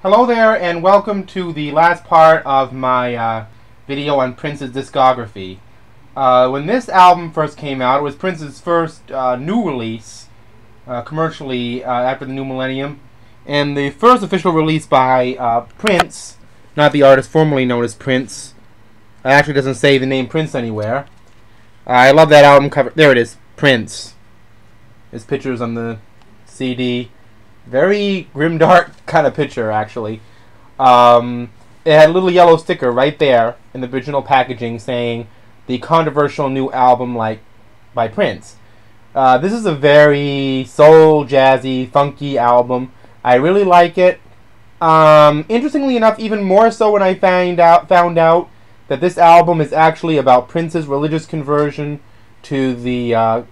Hello there, and welcome to the last part of my video on Prince's discography. When this album first came out, it was Prince's first new release commercially after the new millennium, and the first official release by Prince, not the artist formerly known as Prince. It actually doesn't say the name Prince anywhere. I love that album cover. There it is, Prince. His pictures on the CD. Very grimdark kind of picture, actually. It had a little yellow sticker right there in the original packaging saying the controversial new album by Prince. This is a very soul, jazzy, funky album. I really like it. Interestingly enough, even more so when I found out that this album is actually about Prince's religious conversion to the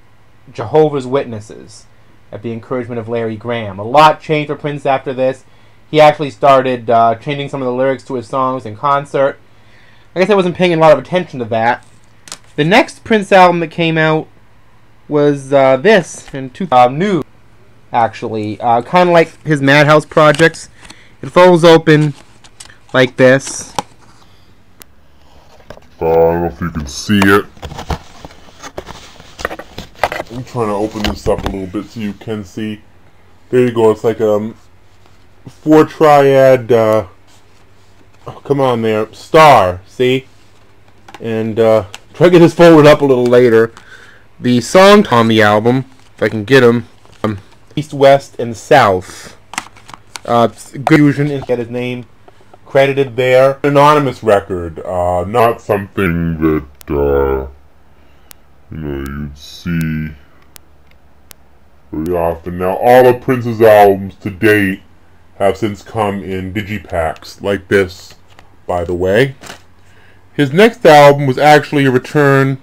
Jehovah's Witnesses, at the encouragement of Larry Graham. A lot changed for Prince after this. He actually started changing some of the lyrics to his songs in concert. I guess I wasn't paying a lot of attention to that. The next Prince album that came out was this, in new, actually. Kind of like his Madhouse projects. It folds open like this. I don't know if you can see it. I'm trying to open this up a little bit so you can see. There you go. It's like a four triad. Oh, come on there, star. See, and try to get this folded up a little later. The song on the album, if I can get them, East, West, and South. Good fusion and get his name credited there. Anonymous record, not something that you'd see very often. Now, all of Prince's albums to date have since come in digipacks, like this, by the way. His next album was actually a return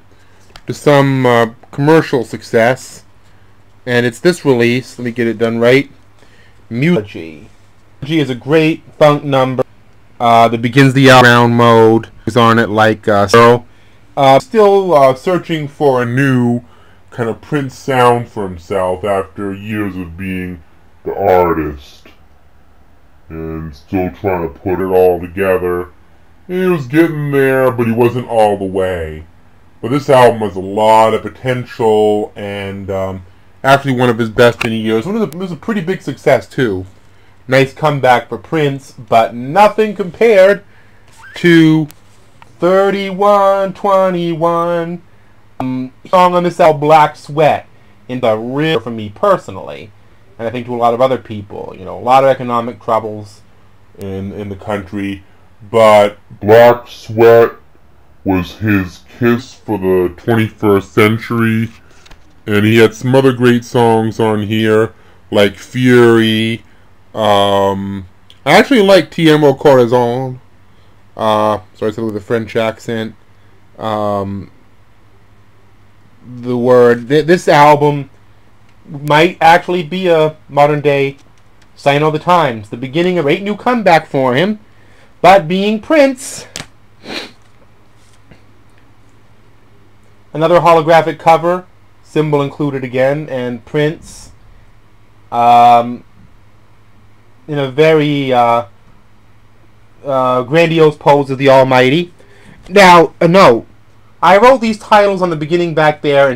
to some commercial success, and it's this release. Let me get it done right. Music is a great funk number that begins the album round mode. Is on it like so. Still searching for a new kind of Prince sound for himself after years of being the artist, and still trying to put it all together. And he was getting there, but he wasn't all the way. But this album has a lot of potential, and actually one of his best in years. It was a pretty big success too. Nice comeback for Prince, but nothing compared to 3121. Song on this album, Black Sweat, in the real for me personally, and I think to a lot of other people. You know, a lot of economic troubles in the country, but Black Sweat was his kiss for the 21st century, and he had some other great songs on here, like Fury. I actually like Tiempo Corazon. Sorry, I said it with a French accent. The word. This album might actually be a modern day sign of the times. The beginning of a new comeback for him. But being Prince, another holographic cover, symbol included again, and Prince in a very grandiose pose of the Almighty. Now, a note. I wrote these titles on the beginning back there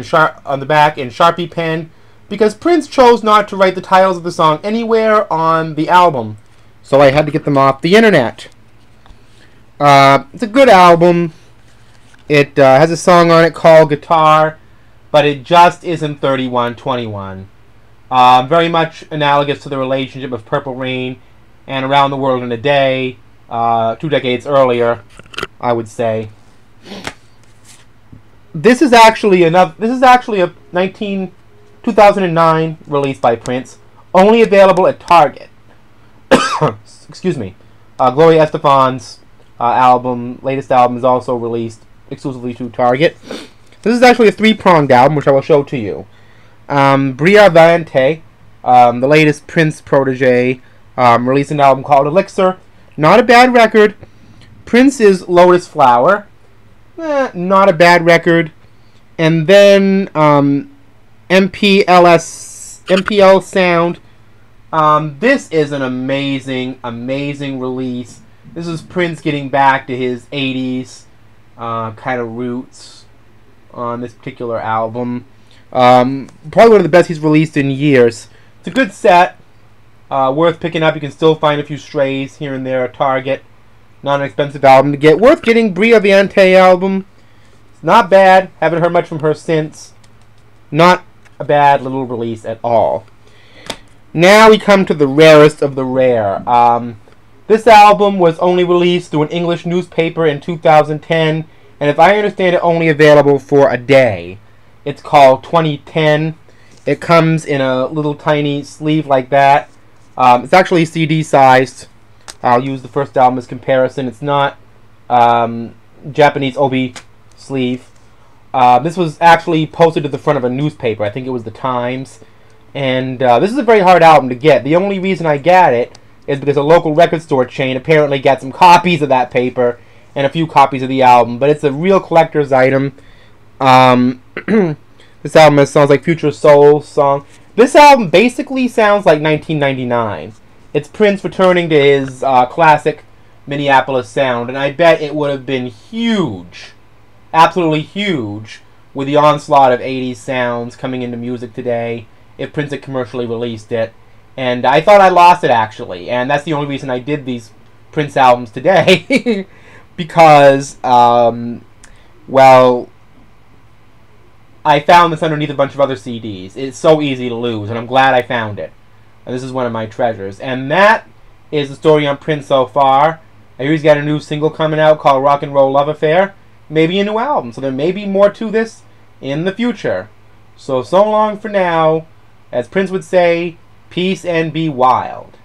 on the back in Sharpie pen because Prince chose not to write the titles of the song anywhere on the album, so I had to get them off the internet. It's a good album. It has a song on it called Guitar, but it just isn't 3121. Very much analogous to the relationship of Purple Rain and Around the World in a Day, 2 decades earlier, I would say. This is actually a 2009 release by Prince, only available at Target. Excuse me. Gloria Estefan's latest album is also released exclusively to Target. This is actually a three-pronged album, which I will show to you. Bria Valente, the latest Prince protege, released an album called Elixir. Not a bad record. Prince's Lotus Flower. Not a bad record. And then MPL Sound This is an amazing, amazing release. This is Prince getting back to his 80s kind of roots on this particular album. Probably one of the best he's released in years. It's a good set. Worth picking up. You can still find a few strays here and there at Target. Not an expensive album to get. Worth getting. Bria Viante album. It's not bad. Haven't heard much from her since. Not a bad little release at all. Now we come to the rarest of the rare. This album was only released through an English newspaper in 2010, and if I understand it, only available for a day. It's called 2010. It comes in a little tiny sleeve like that. It's actually CD sized. I'll use the first album as comparison. It's not Japanese obi sleeve. This was actually posted to the front of a newspaper. I think it was the Times. And this is a very hard album to get. The only reason I got it is because a local record store chain apparently got some copies of that paper and a few copies of the album. But it's a real collector's item. This album has songs like Future Soul song. This album basically sounds like 1999. It's Prince returning to his classic Minneapolis sound, and I bet it would have been huge, absolutely huge, with the onslaught of 80s sounds coming into music today if Prince had commercially released it. And I thought I lost it, actually, and that's the only reason I did these Prince albums today, because, well, I found this underneath a bunch of other CDs. It's so easy to lose, and I'm glad I found it. And this is one of my treasures. And that is the story on Prince so far. I hear he's got a new single coming out called Rock and Roll Love Affair. Maybe a new album, so there may be more to this in the future. So long for now. As Prince would say, peace and be wild.